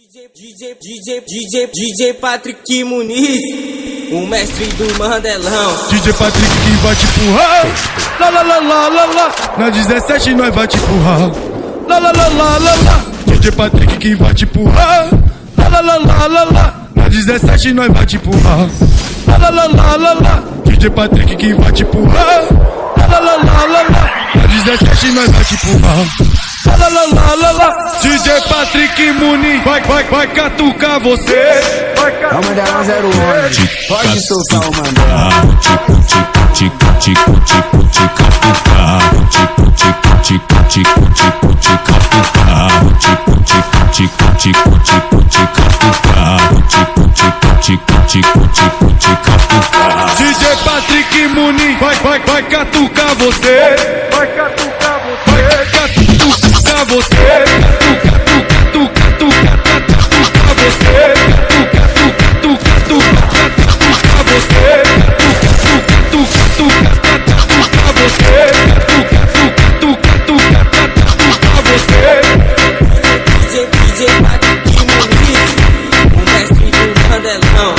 DJ Patrick Muniz, o mestre do Mandelão. DJ Patrick que vai te empurrar. Lá lá lá lá lá lá. Na 17 nós vai te empurrar. Lá lá lá lá lá lá. DJ Patrick que vai te empurrar. Lá lá lá lá lá lá. Na 17 nós vai te empurrar. Lá lá lá lá lá lá. DJ Patrick que vai te empurrar. Lá lá lá lá lá lá. Na 17 nós vai te empurrar. Lá lá lá lá lá lá. DJ Patrick Muniz vai catucar você. É o Mandelão 011. Pode soltar o Mandelão. DJ Patrick Muniz vai catucar você. Vai catucar você. Catucar você. Catucar você. DJ Patrick Muniz, o mestre do Mandelão.